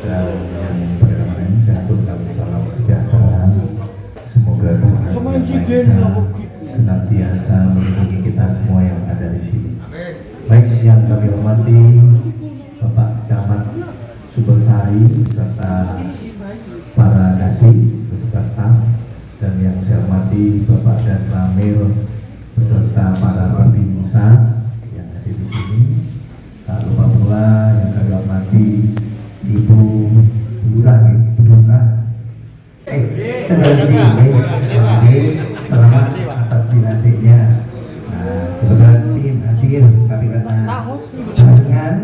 dan yang pertama ini saya aturkan salam sejahtera. Semoga Tuhan Yang Maha Esa senantiasa melindungi kita semua yang ada di sini. Baik yang kami hormati Bapak Camat Sumbersari beserta para kasih beserta staf, dan yang saya hormati Bapak dan Ramil beserta para perbinsa yang ada di sini. Tak lupa pula yang kami hormati Ibu Lurah, selamat atas dilantiknya. Kebetulan tim hadir, tapi karena barengan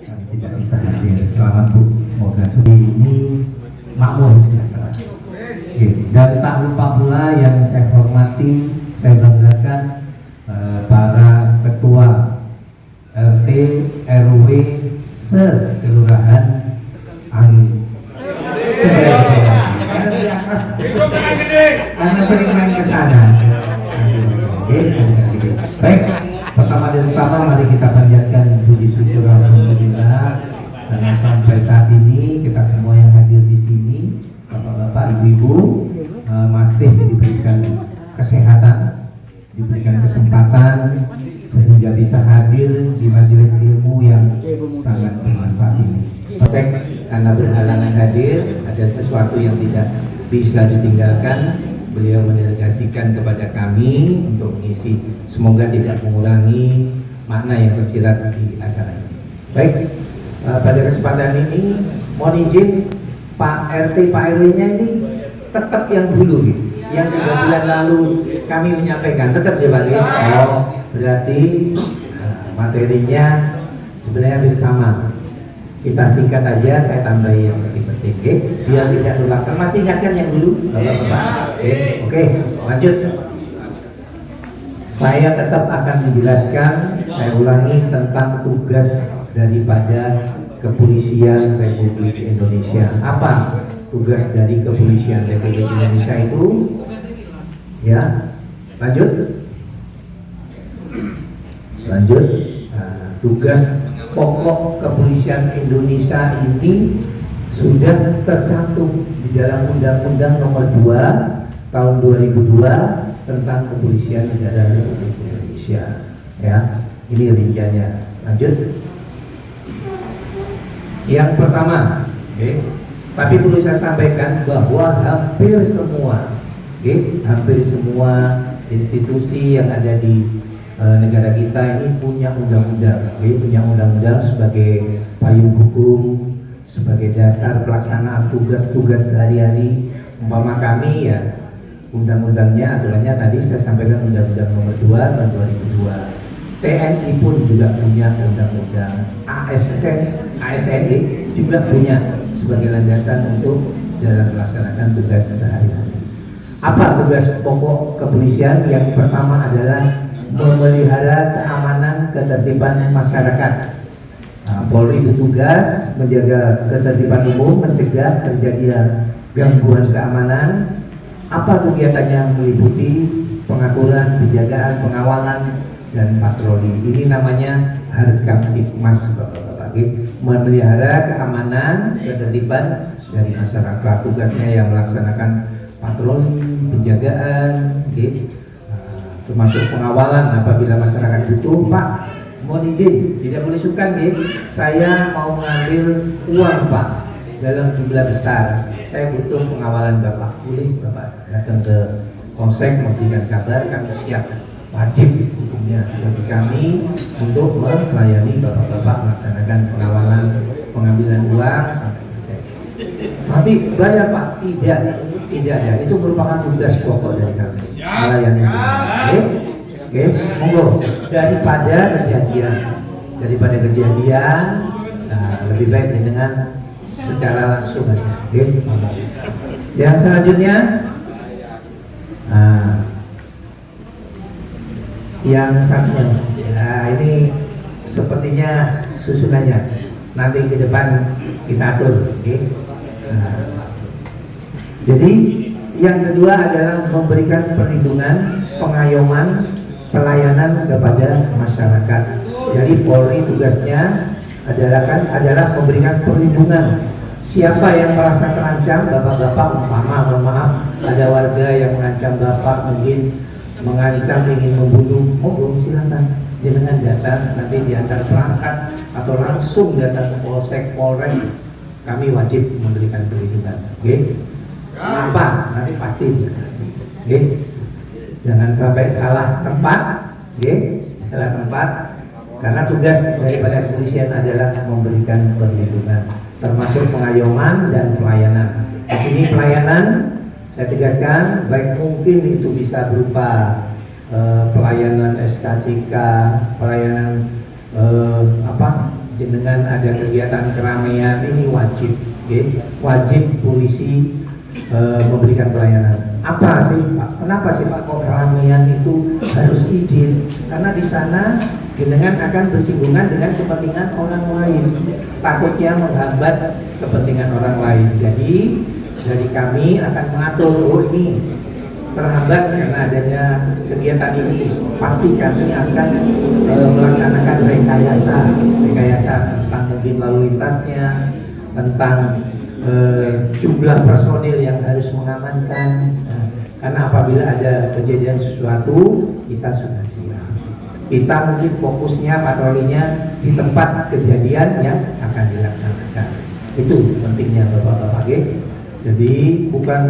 kami tidak bisa hadir. Selamat Bu, semoga sudi ini makmur sejahtera. Dan tak lupa pula yang saya hormati, saya banggakan para ketua RT RW se-Kelurahan Angin. Karena sering main ke sana. Baik, pertama dan utama mari kita panjatkan puji syukur alhamdulillah karena sampai saat ini kita semua yang hadir di sini, bapak-bapak, ibu-ibu, masih diberikan kesehatan, diberikan kesempatan sehingga bisa hadir di majelis ilmu yang sangat bermanfaat ini. Karena berhalangan hadir, ada sesuatu yang tidak bisa ditinggalkan, beliau mendelegasikan kepada kami untuk mengisi, semoga tidak mengurangi makna yang tersirat di acara ini. Baik, pada kesempatan ini mohon izin Pak RT, Pak RW-nya ini tetap yang dulu gitu. Yang 3 bulan lalu kami menyampaikan tetap ya Pak. Oh, berarti materinya sebenarnya hampir sama. Kita singkat aja, saya tambahin yang penting-penting, biar tidak terlupakan. Masih ingatkan yang dulu, Bapak-bapak? Oke, lanjut. Saya tetap akan menjelaskan, saya ulangi tentang tugas daripada Kepolisian Republik Indonesia. Apa tugas dari Kepolisian Republik Indonesia itu? Ya, lanjut. Lanjut. Tugas pokok Kepolisian Indonesia ini sudah tercantum di dalam Undang-Undang Nomor 2 Tahun 2002 tentang Kepolisian Negara Republik Indonesia. Ya, ini rinciannya. Lanjut. Yang pertama, tapi perlu saya sampaikan bahwa hampir semua, hampir semua institusi yang ada di negara kita ini punya undang-undang, punya undang-undang sebagai payung hukum, sebagai dasar pelaksanaan tugas-tugas sehari-hari. Umpama kami ya undang-undangnya, aturannya tadi saya sampaikan Undang-Undang Nomor 2 Tahun 2002. TNI pun juga punya undang-undang, ASN juga punya sebagai landasan untuk dalam melaksanakan tugas sehari-hari. Apa tugas pokok kepolisian? Yang pertama adalah memelihara keamanan ketertiban masyarakat. Polri bertugas menjaga ketertiban umum, mencegah terjadinya gangguan keamanan. Apa kegiatannya? Meliputi pengaturan, penjagaan, pengawalan, dan patroli. Ini namanya Harkamtibmas, Bapak-bapak. Memelihara keamanan ketertiban dari masyarakat. Tugasnya yang melaksanakan patroli, penjagaan, termasuk pengawalan apabila masyarakat butuh. Pak, mohon izin, tidak boleh sungkan saya mau mengambil uang Pak dalam jumlah besar, saya butuh pengawalan Bapak. Boleh Bapak datang ke Polsek memberikan kabar, kami siap, wajib hukumnya bagi kami untuk melayani Bapak-bapak melaksanakan pengawalan pengambilan uang sampai selesai. Tapi bayar Pak? Tidak ya, itu merupakan tugas pokok dari kami melayani. Oke, monggo. Daripada kejadian, lebih baik dengan secara langsung aja. Yang selanjutnya, yang satunya, ini sepertinya susunannya nanti ke depan kita atur. Jadi yang kedua adalah memberikan perlindungan, pengayoman, pelayanan kepada masyarakat. Jadi Polri tugasnya adalah memberikan perlindungan Siapa yang merasa terancam, bapak-bapak umpama, mohon maaf, ada warga yang mengancam bapak, mungkin mengancam ingin membunuh, monggo silakan jenengan datang, nanti diantar perangkat atau langsung datang ke polsek, polres, kami wajib memberikan perlindungan. Oke? Apa? Nanti pasti dikasih. Oke? Jangan sampai salah tempat, oke? Salah tempat, karena tugas daripada kepolisian adalah memberikan perlindungan, termasuk pengayoman dan pelayanan. Di sini pelayanan, saya tegaskan, baik mungkin itu bisa berupa pelayanan SKCK, pelayanan jenengan ada kegiatan keramaian, ini wajib, okay? Wajib polisi memberikan pelayanan. Apa sih Pak? Kenapa sih Pak kok keramaian itu harus izin? Karena di sana jenengan akan bersinggungan dengan kepentingan orang lain, takutnya menghambat kepentingan orang lain. Jadi dari kami akan mengatur, oh ini terhambat karena adanya kegiatan ini, pasti kami akan melaksanakan rekayasa tentang mungkin lalu lintasnya, tentang jumlah personil yang harus mengamankan. Karena apabila ada kejadian sesuatu, kita sudah siap. Kita mungkin fokusnya patrolinya di tempat kejadian yang akan dilaksanakan. Itu pentingnya Bapak-bapak. Jadi bukan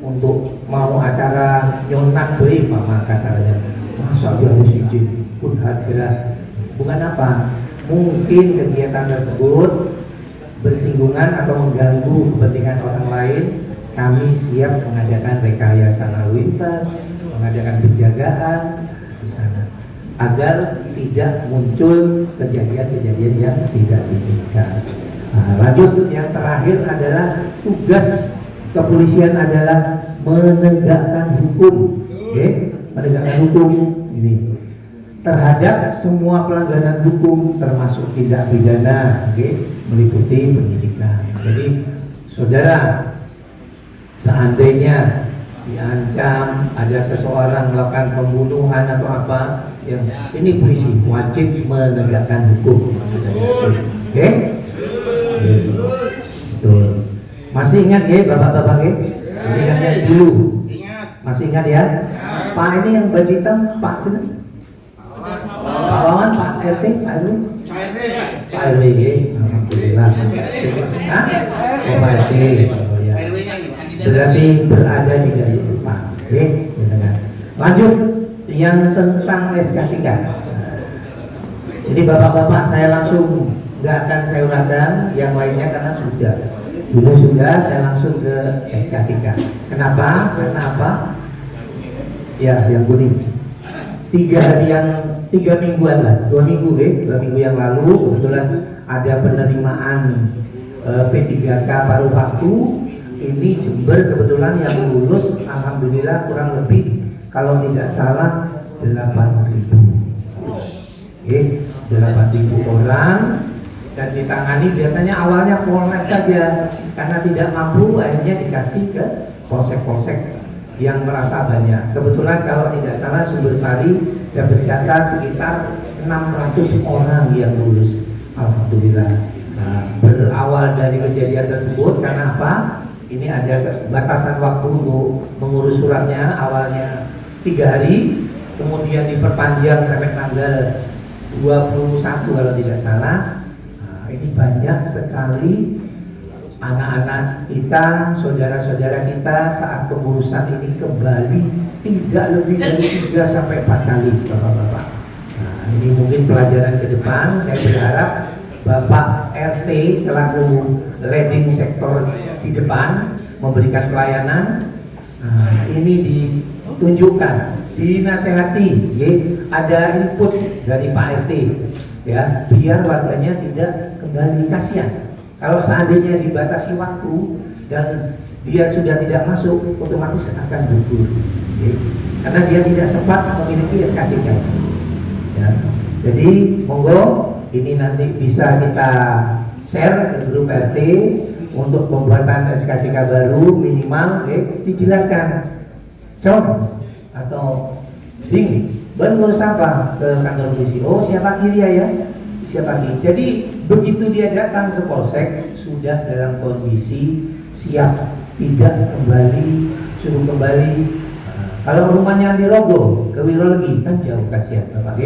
untuk mau acara nyonak beri mama kasarnya, masa dia harus izin pun hadira. Bukan apa, mungkin kegiatan tersebut bersinggungan atau mengganggu kepentingan orang lain, kami siap mengadakan rekayasa lalu lintas, mengadakan penjagaan di sana agar tidak muncul kejadian-kejadian yang tidak diinginkan. Nah, lanjut, yang terakhir adalah tugas kepolisian adalah menegakkan hukum, menegakkan hukum ini terhadap semua pelanggaran hukum termasuk tindak pidana, meliputi penyidikan. Jadi saudara, seandainya diancam ada seseorang melakukan pembunuhan atau apa, yang ini polisi wajib menegakkan hukum. Oke? Betul. Masih ingat ya bapak-bapak ya? Ingatnya dulu. Masih ingat ya? Pak ini yang baju hitam, Pak sini. Pak Wawan, Pak RT, Pak RW. Pak RW ya. Alhamdulillah. Hah? Oh Pak RT. Oh ya. Berarti berada di garis depan. Oke, lanjut yang tentang SKCK. Jadi bapak-bapak saya langsung nggak akan saya uraikan yang lainnya karena sudah saya langsung ke SKCK. Kenapa? Karena apa? Ya, yang kuning. 3 mingguan lah, 2 minggu yang lalu kebetulan ada penerimaan P3K paruh waktu. Ini Jember kebetulan yang lulus, alhamdulillah kurang lebih kalau tidak salah 8.000. 8.000 orang. Dan ditangani biasanya awalnya Polres saja, karena tidak mampu akhirnya dikasih ke polsek-polsek yang merasa banyak. Kebetulan kalau tidak salah Sumbersari dapat jatah sekitar 600 orang yang lulus, alhamdulillah. Nah, berawal dari kejadian tersebut karena apa? Ini ada batasan waktu untuk mengurus suratnya, awalnya 3 hari, kemudian diperpanjang sampai tanggal 21 kalau tidak salah. Ini banyak sekali anak-anak kita, saudara-saudara kita saat pengurusan ini kembali tidak lebih dari 3 sampai 4 kali, bapak-bapak. Nah, ini mungkin pelajaran ke depan. Saya berharap Bapak RT selaku leading sektor di depan memberikan pelayanan. Nah, ini ditunjukkan, dinasehati, ada input dari Pak RT. Ya, biar warganya tidak kembali kasihan. Kalau seandainya dibatasi waktu dan dia sudah tidak masuk, otomatis akan gugur. Karena dia tidak sempat memiliki SKCK. Ya. Jadi monggo ini nanti bisa kita share ke grup RT untuk pembuatan SKCK baru minimal, dijelaskan. Contoh atau ding. Ngurus apa ke kantor polisi? Oh siapa kiri ya? Siapa kiri? Jadi Begitu dia datang ke polsek sudah dalam kondisi siap, tidak kembali, suruh kembali. Kalau rumahnya di Rogo ke Wirologi kan jauh, kasihan Bapak.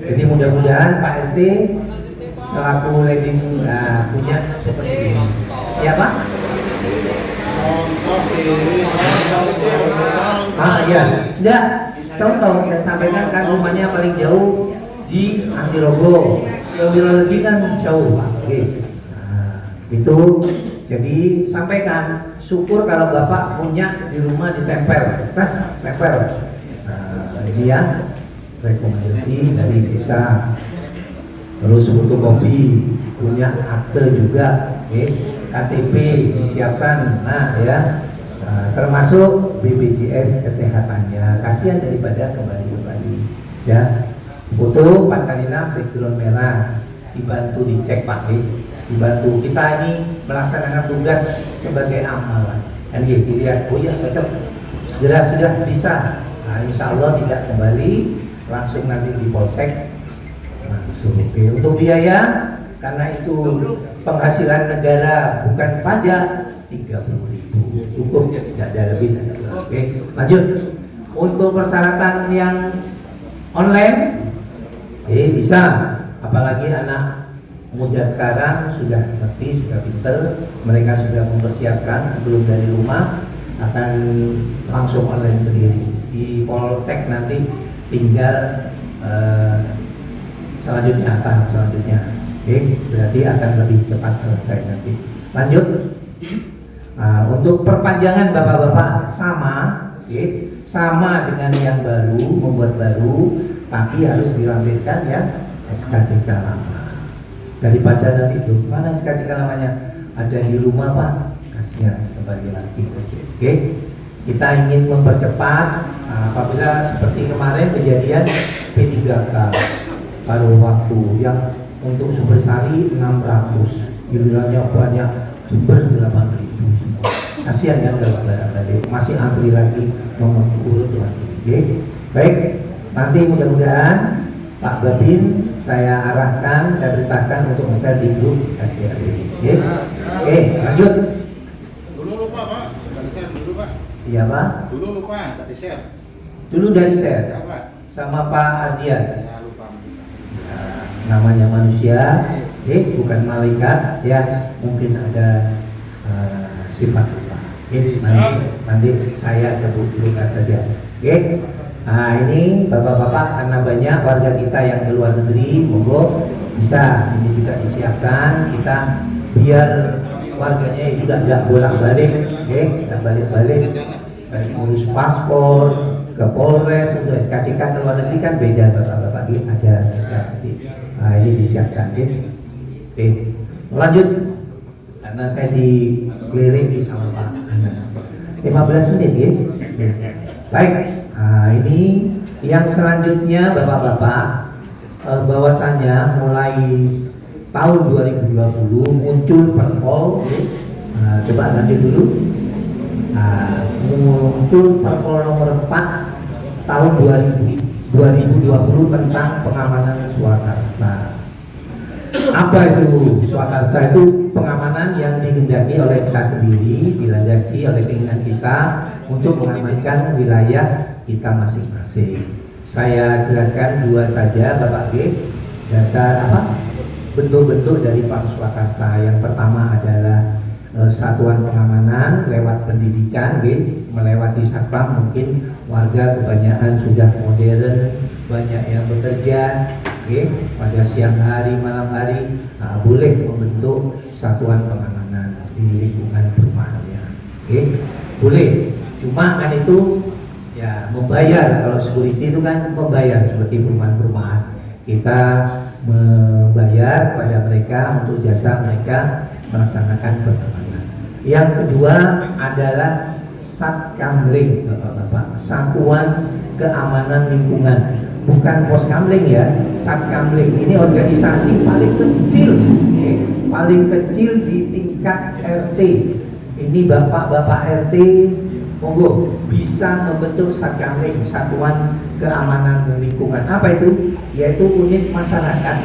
Jadi mudah-mudahan Pak RT selaku leading punya seperti ini. Ya Pak? Ya, tidak. Contoh saya sampaikan kan rumahnya paling jauh di Antirogo, ke Wirologi kan jauh Pak. Itu jadi sampaikan, syukur kalau Bapak punya di rumah ditempel, tempel. Ini ya rekomendasi dari desa. Terus fotokopi, punya akte juga, KTP disiapkan, termasuk BPJS kesehatannya. Kasihan daripada kembali ya. Foto 4 kali 6 background merah, dibantu dicek Pak, dibantu. Kita ini melaksanakan tugas sebagai amalan. Dan dilihat, oh ya cocok, sudah bisa. Insya Allah tidak kembali, langsung nanti di polsek. Oke. Untuk biaya, karena itu penghasilan negara bukan pajak, 30.000 cukup, tidak ada lebih. Oke, lanjut. Untuk persyaratan yang online, bisa. Apalagi anak muda sekarang sudah ngerti, sudah pinter, mereka sudah mempersiapkan sebelum dari rumah akan langsung online sendiri. Di polsek nanti tinggal tahap selanjutnya, berarti akan lebih cepat selesai nanti. Lanjut. Untuk perpanjangan bapak-bapak sama dengan yang baru, membuat baru, tapi harus dilampirkan ya SKCK lama. Daripada nanti itu, mana SKCK lamanya? Ada di rumah Pak, kasihan kembali lagi. Kita ingin mempercepat apabila seperti kemarin kejadian P3K. Paruh waktu yang untuk Sumber Sari 600, gilirannya banyak Jember 8.000. Kasihan kan kalau tadi masih antri lagi nomor urut lagi. Baik, nanti mudah-mudahan Pak Babin saya arahkan, saya perintahkan untuk bisa di grup adik-adik. Lanjut. Dulu lupa Pak, dari share dulu Pak. Iya Pak. Dulu lupa, tadi share. Dulu dari share. Ya, Pak. Sama Pak Ardian. Ya, lupa. Namanya manusia, bukan malaikat ya, mungkin ada sifat lupa. Nanti saya sebut dulu saja. Ini bapak-bapak, karena banyak warga kita yang ke luar negeri, monggo bisa ini juga disiapkan kita biar warganya juga tidak bolak-balik, tidak balik-balik, urus paspor ke Polres untuk SKCK ke luar negeri kan beda bapak-bapak, ada ini disiapkan. Lanjut karena saya dikelilingi sama Pak Ana 15 menit baik. Ini yang selanjutnya bapak-bapak, bahwasannya mulai tahun 2020 muncul perpol. Coba lanjut dulu. Muncul perpol nomor 4 tahun 2020 tentang pengamanan swakarsa. Apa itu swakarsa? Itu pengamanan yang dihendaki oleh kita sendiri, dilandasi oleh keinginan kita untuk mengamankan wilayah kita masing-masing. Saya jelaskan dua saja Bapak dasar bentuk-bentuk dari swakarsa. Yang pertama adalah satuan pengamanan lewat pendidikan, melewati satpam. Mungkin warga kebanyakan sudah modern, banyak yang bekerja, pada siang hari, malam hari, boleh membentuk satuan pengamanan di lingkungan perumahannya. Boleh. Cuma kan itu ya membayar. Kalau security itu kan membayar seperti perumahan-perumahan. Kita membayar pada mereka untuk jasa mereka melaksanakan pengamanan. Yang kedua adalah Satkamling, Bapak-bapak, Satuan Keamanan Lingkungan. Bukan pos kamling ya, Satkamling ini organisasi paling kecil di tingkat RT. Ini bapak-bapak RT monggo bisa membentuk Satkamling, Satuan Keamanan Lingkungan. Apa itu? Yaitu unit masyarakat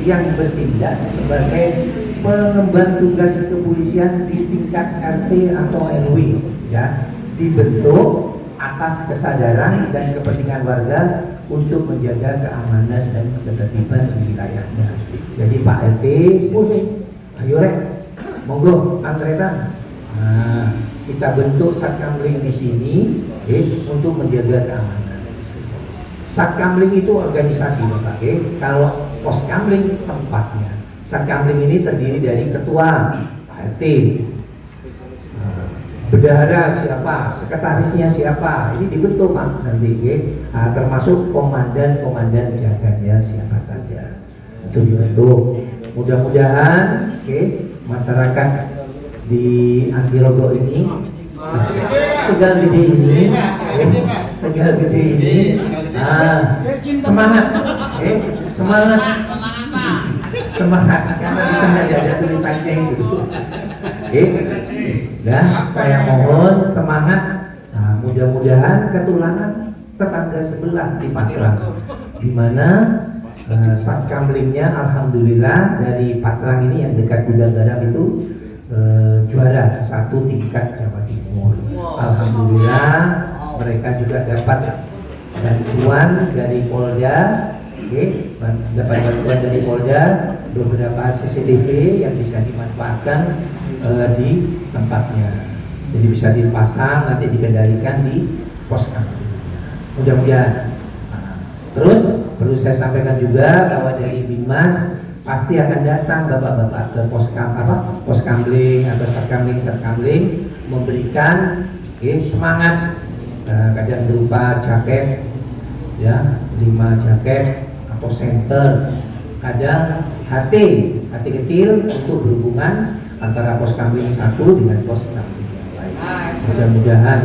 yang bertindak sebagai pengemban tugas kepolisian di tingkat RT atau RW, ya, dibentuk atas kesadaran dan kepentingan warga untuk menjaga keamanan dan ketertiban di wilayahnya. Jadi Pak RT, ayo rek, monggo antretan. Nah, kita bentuk Satkamling di sini untuk menjaga keamanan. Satkamling itu organisasi, Bapak. Kalau Poskamling tempatnya. Satkamling ini terdiri dari ketua, Pak RT, bendahara siapa, sekretarisnya siapa, ini dibentuk Pak nanti, termasuk komandan jaganya siapa saja. Itu dibentuk. Mudah-mudahan, masyarakat di Antirogo ini, Tegal Gede ini, semangat, semangat, karena di sana ada tulisannya itu. Dan saya mohon semangat. Nah, mudah-mudahan ketularan tetangga sebelah di Patrang, di mana Satkamlingnya alhamdulillah dari Patrang ini yang dekat Gudang Garam itu juara 1 tingkat Jawa Timur. Alhamdulillah mereka juga dapat bantuan dari Polda, dapat bantuan dari Polda beberapa CCTV yang bisa dimanfaatkan di tempatnya. Jadi bisa dipasang, nanti dikendalikan di Poskamling. Mudah-mudahan. Terus perlu saya sampaikan juga bahwa dari Binmas pasti akan datang bapak-bapak ke Poskamling atau Satkamling memberikan semangat, kadang berupa jaket, ya, 5 jaket atau senter, kadang hati kecil untuk berhubungan antara Poskamling 1 dengan Poskamling yang lain. Mudah-mudahan,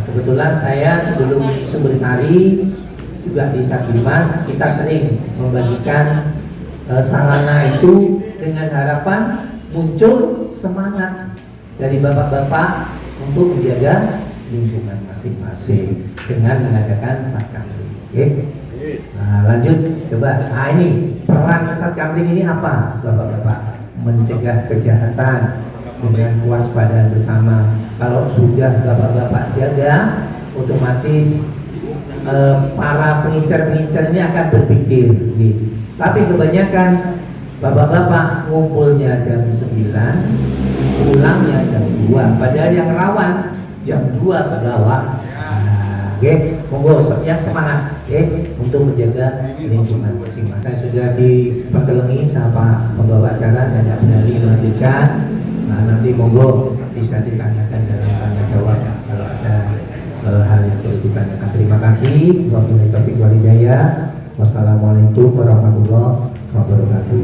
kebetulan saya sebelum Sumbersari juga di Satbimas kita sering membagikan sarana itu dengan harapan muncul semangat dari bapak-bapak untuk menjaga lingkungan masing-masing dengan mengadakan Satkamling. Nah, lanjut coba. Nah, ini peran Satkamling ini apa, bapak-bapak? Mencegah kejahatan dengan kewaspadaan bersama. Kalau sudah bapak-bapak jaga, otomatis para pengincar-pengincar ini akan berpikir. Tapi kebanyakan bapak-bapak ngumpulnya jam 9, pulangnya jam 2. Padahal yang rawan jam 2 ke bawah. Monggo yang semangat untuk menjaga lingkungan masing-masing. Saya sudah diperkelengi sama pembawa acara, saya tidak berani melanjutkan. Nah, nanti monggo bisa ditanyakan dalam tanya jawab kalau ada hal yang perlu ditanyakan. Terima kasih. Wabillahi taufiq wal hidayah. Wassalamualaikum warahmatullahi wabarakatuh.